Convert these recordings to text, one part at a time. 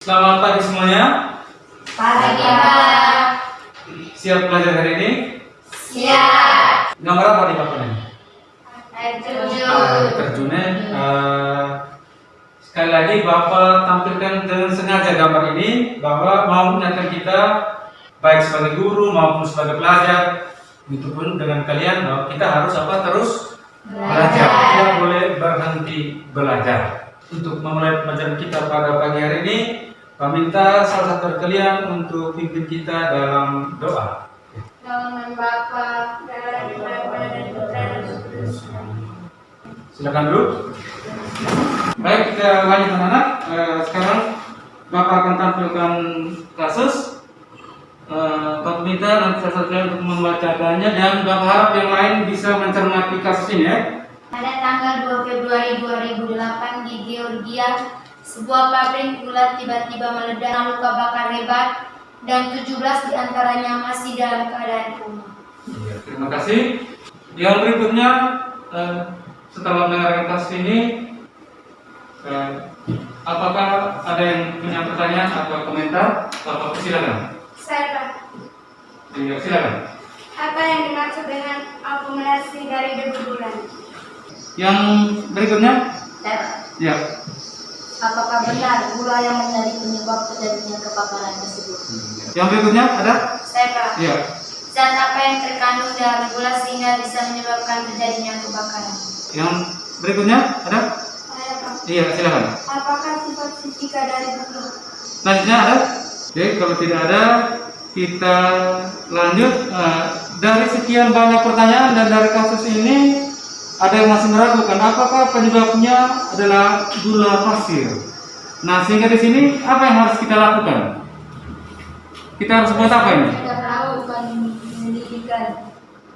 Selamat pagi semuanya. Pagi, Pak. Siap belajar hari ini? Siap. Gambar apa di papan ini? Air terjun. Air terjunnya. Sekali lagi Bapak tampilkan dengan sengaja gambar ini bahwa mau mengingatkan kita baik sebagai guru maupun sebagai pelajar, itu pun dengan kalian bahwa kita harus terus belajar. Tidak boleh berhenti belajar. Untuk memulai pelajaran kita pada pagi hari ini, kami minta salah satu dari kalian untuk pimpin kita dalam doa. Dalam Bapa, dalam Putra dan Putra. Silakan dulu. Baik, kita lanjut anak-anak. Sekarang Bapak akan tampilkan kasus. Bapak minta nanti salah satu kalian untuk membacakannya dan Bapak harap yang lain bisa mencermati kasus ini ya. Pada tanggal 2 Februari 2008 di Georgia, sebuah pabrik gula tiba-tiba meledak dengan luka bakar hebat dan 17 diantaranya masih dalam keadaan koma. Terima kasih. Yang berikutnya, setelah mendengarkan kasus ini, apakah ada yang punya pertanyaan atau komentar? Bapak silakan. Saya, Pak. Iya, silakan. Apa yang dimaksud dengan akumulasi dari debu bulan? Yang berikutnya? Saya, Ya. apakah benar gula yang menjadi penyebab terjadinya kebakaran tersebut? Yang berikutnya ada? Saya, Pak. Iya. Zat apa yang terkandung dalam gula sehingga bisa menyebabkan terjadinya kebakaran? Yang berikutnya ada? Saya, Pak. Iya, silakan. Apakah sifat fisika dari gula? Selanjutnya ada? Oke, kalau tidak ada, kita lanjut. Dari sekian banyak pertanyaan dan dari kasus ini, ada yang masih meragukan apakah penyebabnya adalah gula pasir. Nah, sehingga di sini apa yang harus kita lakukan? Kita harus buat apa ini? Kita tahu penyelidikan.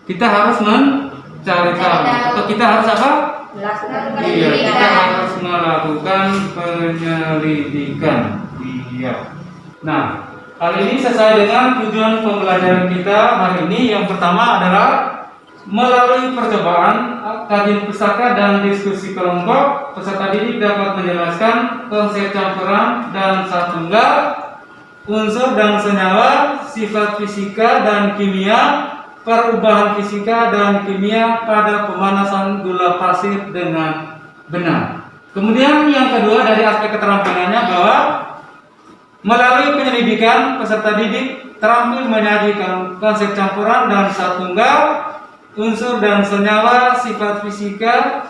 Kita harus mencari tahu. Atau kita harus apa? Melakukan Iya, kita harus melakukan penyelidikan. Iya. Nah, hal ini sesuai dengan tujuan pembelajaran kita hari ini. Yang pertama adalah melalui percobaan, kajian pustaka dan diskusi kelompok, peserta didik dapat menjelaskan konsep campuran dan zat tunggal, unsur dan senyawa, sifat fisika dan kimia, perubahan fisika dan kimia pada pemanasan gula pasir dengan benar. Kemudian yang kedua dari aspek keterampilannya bahwa melalui penyelidikan peserta didik terampil menyajikan konsep campuran dan zat tunggal, unsur dan senyawa, sifat fisika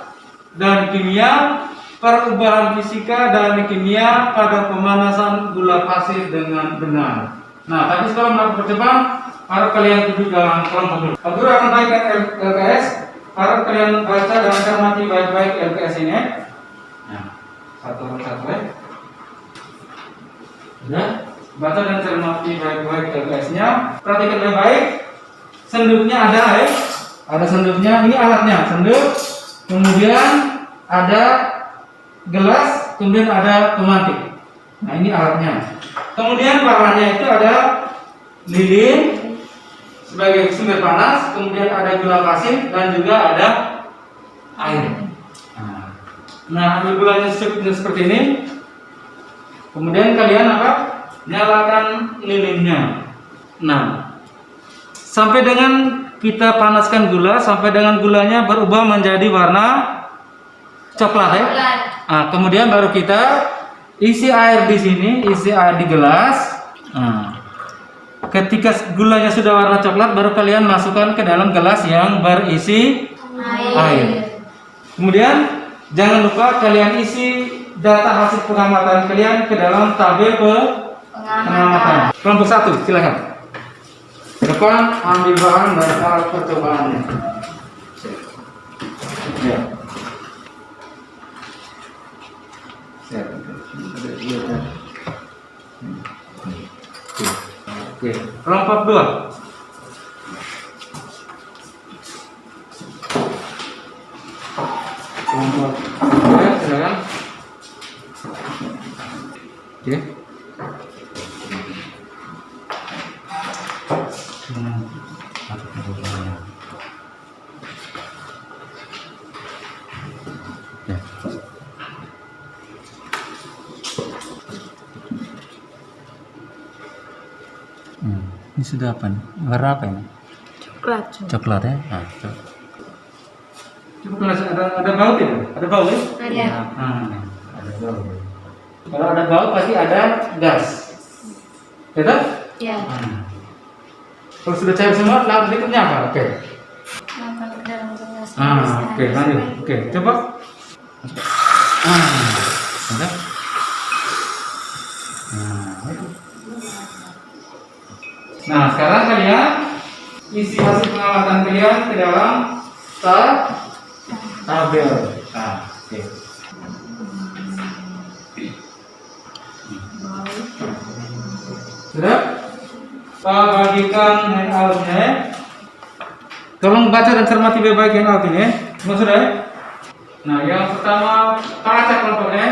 dan kimia, perubahan fisika dan kimia pada pemanasan gula pasir dengan benar. Nah, tapi sebelum melakukan percobaan, harap kalian duduk dalam kelompok dulu. Pak Guru akan bagikan LKS, harap kalian baca dan cermati baik-baik LKS ini. Nah, satu persatu ya. Sudah, baca dan cermati baik-baik LKS-nya. Perhatikan baik-baik. Senduknya ada ya. Ada senduknya, ini alatnya, senduk. Kemudian ada gelas, kemudian ada pemantik. Nah, ini alatnya. Kemudian bahannya itu ada lilin sebagai sumber panas, kemudian ada gula pasir dan juga ada air. Nah, ambil gulanya secukupnya seperti ini. Kemudian kalian apa? Nyalakan lilinnya. Nah, sampai dengan kita panaskan gula sampai dengan gulanya berubah menjadi warna coklat ya. Nah, kemudian baru kita isi air di sini, isi air di gelas. Nah, ketika gulanya sudah warna coklat, baru kalian masukkan ke dalam gelas yang berisi air. Kemudian jangan lupa kalian isi data hasil pengamatan kalian ke dalam tabel pengamatan. Kelompok 1, silakan. Depan ambil bahan dan alat percobaannya. Ya. Oke. Kelompok 2. Kelompok 2, silakan. Oke. Ini sudah apa nih? Warna apa ini? Coklat. Coklat ya? Nah, coba ada baut ya? Ada baut ya? Ada. Ada baut. Kalau ada baut pasti ada gas. Betul? Ya. Kalau sudah cair semua, langkah berikutnya apa? Oke. Masukkan ke dalam gelas. Oke, lanjut. Oke, coba. Ada? Nah, sekarang kalian isi hasil pengamatan kalian ke dalam tabel. Nah, oke. Sudah? Pak bagikan handoutnya. Tolong baca dan cermati baik-baik handout ini. Semua sudah ya? Nah, yang pertama, baca kelompoknya.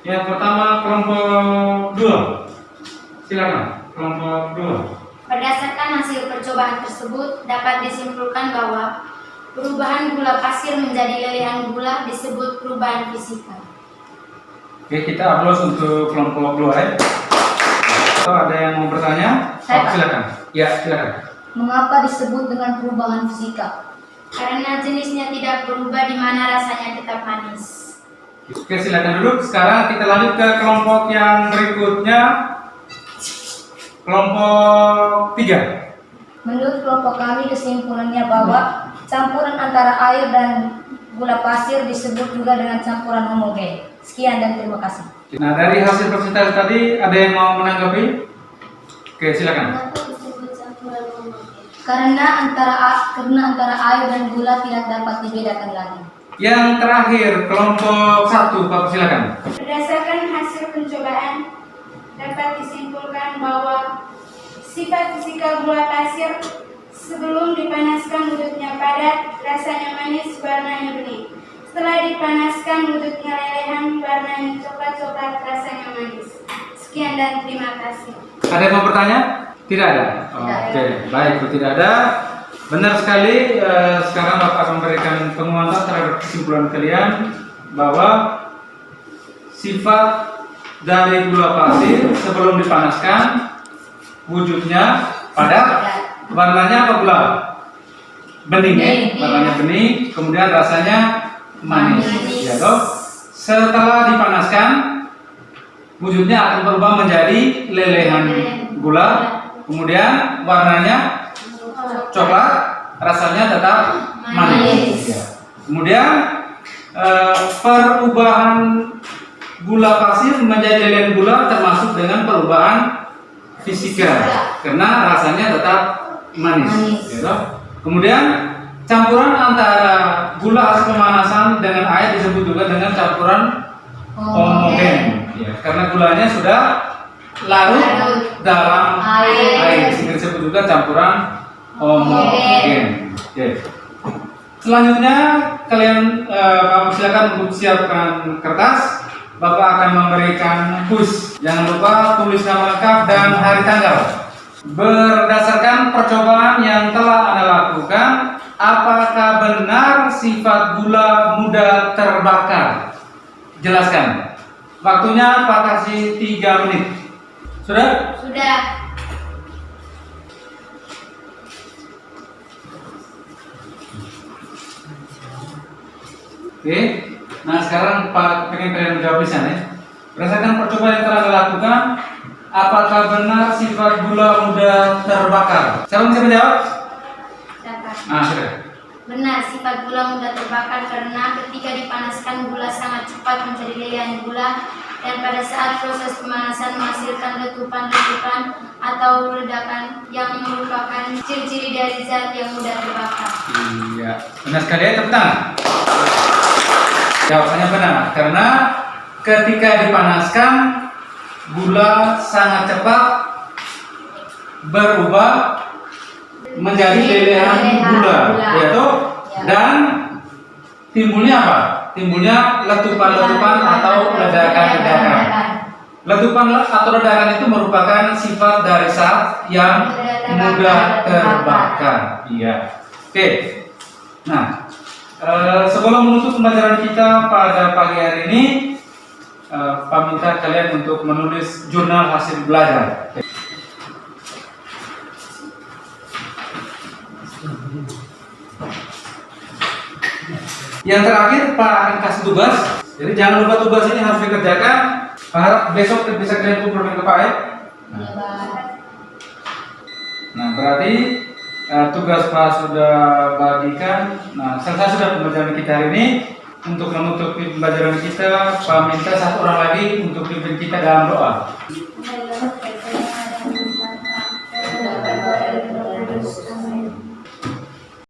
Yang pertama kelompok 2. Silakan, kelompok 2. Berdasarkan hasil percobaan tersebut, dapat disimpulkan bahwa perubahan gula pasir menjadi lelehan gula disebut perubahan fisika. Oke, kita aplaus untuk kelompok 2 ya. Atau ada yang mau bertanya? Saya, Pak. Silakan. Ya, silakan. Mengapa disebut dengan perubahan fisika? Karena jenisnya tidak berubah di mana rasanya tetap manis. Oke, silakan duduk. Sekarang kita lanjut ke kelompok yang berikutnya. Kelompok 3. Menurut kelompok kami kesimpulannya bahwa campuran antara air dan gula pasir disebut juga dengan campuran homogen. Sekian dan terima kasih. Nah, dari hasil presentasi tadi ada yang mau menanggapi? Oke, silakan. Karena antara air dan gula tidak dapat dibedakan lagi. Yang terakhir, kelompok 1, Pak, silakan. Berdasarkan hasil pencobaan, dapat disimpulkan bahwa sifat fisika gula pasir sebelum dipanaskan wujudnya padat, rasanya manis, warnanya bening. Setelah dipanaskan wujudnya lelehan, warnanya coklat-coklat, rasanya manis. Sekian dan terima kasih. Ada yang mau bertanya? Tidak ada. Oke, baik, kalau tidak ada. Benar sekali. Sekarang Bapak akan memberikan penguatan terhadap kesimpulan kalian bahwa sifat dari gula pasir sebelum dipanaskan wujudnya padat, warnanya apa gula? Bening ya, warnanya bening, kemudian rasanya manis. Ya toh. Setelah dipanaskan wujudnya akan berubah menjadi lelehan gula, kemudian warnanya coklat, rasanya tetap manis. Ya. Kemudian perubahan gula pasir menjadi lelehan gula termasuk dengan perubahan fisika, karena rasanya tetap manis. Ya, kemudian campuran antara gula hasil pemanasan dengan air disebut juga dengan campuran homogen. Ya, karena gulanya sudah larut dalam air, sehingga disebut juga campuran homogen. Oke. Selanjutnya kalian silakan untuk siapkan kertas. Bapak akan memberikan kuis. Jangan lupa tulis nama lengkap dan hari tanggal. Berdasarkan percobaan yang telah Anda lakukan, apakah benar sifat gula mudah terbakar? Jelaskan. Waktunya Pak kasih 3 menit. Sudah? Sudah. Oke. Nah, sekarang Pak pengen kalian menjawab di sana. Berdasarkan percobaan yang telah dilakukan, apakah benar sifat gula mudah terbakar? Siapa bisa menjawab? Dapat. Nah, sudah. Benar, sifat gula mudah terbakar karena ketika dipanaskan gula sangat cepat menjadi lelehan gula dan pada saat proses pemanasan menghasilkan letupan-letupan atau ledakan yang merupakan ciri-ciri dari zat yang mudah terbakar. Iya, benar sekali ya, tepuk tangan. Jawabannya benar, karena ketika dipanaskan gula sangat cepat berubah menjadi lelehan gula, yaitu dan timbulnya apa? Timbulnya letupan-letupan atau ledakan-ledakan. Letupan atau ledakan itu merupakan sifat dari zat yang mudah terbakar. Iya. Oke. Nah, sebelum menutup pembelajaran kita pada pagi hari ini, Pak minta kalian untuk menulis jurnal hasil belajar. Yang terakhir Pak akan kasih tugas. Jadi jangan lupa tugas ini harus dikerjakan. Pak harap besok bisa kalian kumpulkan ke Pak ya. Ya, Pak. Nah berarti tugas Pak sudah bagikan. Nah selesai sudah pembelajaran kita hari ini. Untuk menutup pembelajaran kita, Pak minta satu orang lagi untuk pimpin kita dalam doa.